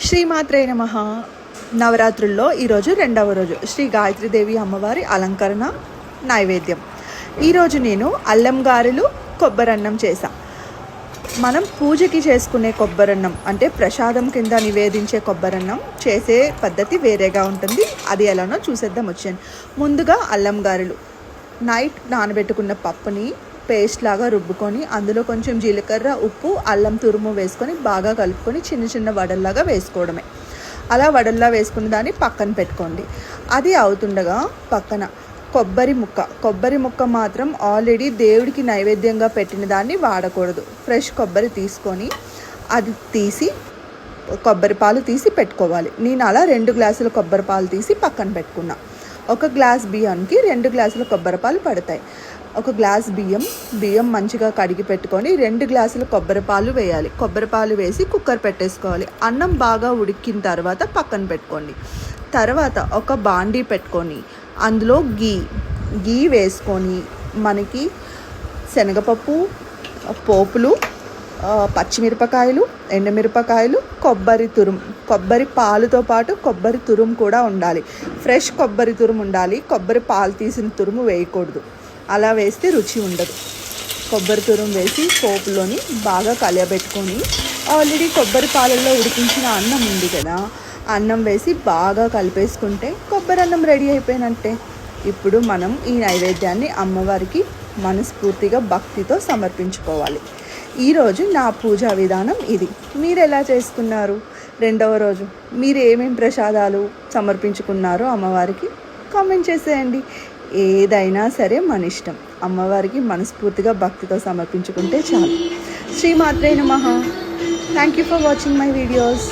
శ్రీమాత్రే నమః. నవరాత్రుల్లో ఈరోజు రెండవ రోజు శ్రీ గాయత్రీదేవి అమ్మవారి అలంకరణ నైవేద్యం. ఈరోజు నేను అల్లం గారెలు కొబ్బరన్నం చేశా. మనం పూజకి చేసుకునే కొబ్బరన్నం అంటే ప్రసాదం కింద నివేదించే కొబ్బరన్నం చేసే పద్ధతి వేరేగా ఉంటుంది. అది ఎలానో చూసేద్దాం వచ్చాను. ముందుగా అల్లం గారెలు నైట్ నానబెట్టుకున్న పప్పుని పేస్ట్ లాగా రుబ్బుకొని అందులో కొంచెం జీలకర్ర, ఉప్పు, అల్లం తురుము వేసుకొని బాగా కలుపుకొని చిన్న చిన్న వడల్లాగా వేసుకోవడమే. అలా వడల్లా వేసుకున్న దాన్ని పక్కన పెట్టుకోండి. అది అవుతుండగా పక్కన కొబ్బరి ముక్క మాత్రం ఆల్రెడీ దేవుడికి నైవేద్యంగా పెట్టిన దాన్ని వాడకూడదు. ఫ్రెష్ కొబ్బరి తీసుకొని అది తీసి కొబ్బరి పాలు తీసి పెట్టుకోవాలి. నేను అలా 2 గ్లాసుల కొబ్బరి పాలు తీసి పక్కన పెట్టుకున్నా. 1 గ్లాస్ బియ్యానికి 2 గ్లాసుల కొబ్బరి పాలు పడతాయి. 1 గ్లాస్ బియ్యం మంచిగా కడిగి పెట్టుకొని 2 గ్లాసుల కొబ్బరి పాలు వేయాలి. కొబ్బరి పాలు వేసి కుక్కర్ పెట్టేసుకోవాలి. అన్నం బాగా ఉడికిన తర్వాత పక్కన పెట్టుకోండి. తర్వాత ఒక బాండీ పెట్టుకొని అందులో గీ వేసుకొని మనకి శనగపప్పు, పోపులు, పచ్చిమిరపకాయలు, ఎండుమిరపకాయలు, కొబ్బరి పాలుతో పాటు కొబ్బరి తురుము కూడా ఉండాలి. ఫ్రెష్ కొబ్బరి తురుము ఉండాలి. కొబ్బరి పాలు తీసిన తురుము వేయకూడదు. అలా వేస్తే రుచి ఉండదు. కొబ్బరి తురుము వేసి పోపులోని బాగా కలియబెట్టుకొని ఆల్రెడీ కొబ్బరి పాలల్లో ఉడికించిన అన్నం ఉంది కదా, అన్నం వేసి బాగా కలిపేసుకుంటే కొబ్బరి అన్నం రెడీ అయిపోయినట్టే. ఇప్పుడు మనం ఈ నైవేద్యాన్ని అమ్మవారికి మనస్ఫూర్తిగా భక్తితో సమర్పించుకోవాలి. ఈరోజు నా పూజా విధానం ఇది. మీరు ఎలా చేసుకున్నారు? రెండవ రోజు మీరు ఏమేమి ప్రసాదాలు సమర్పించుకున్నారో అమ్మవారికి కామెంట్ చేసేయండి. ఏదైనా సరే మన ఇష్టం. అమ్మవారికి మనస్ఫూర్తిగా భక్తితో సమర్పించుకుంటే చాలు. శ్రీమాత్రే నమః. Thank you for watching my videos.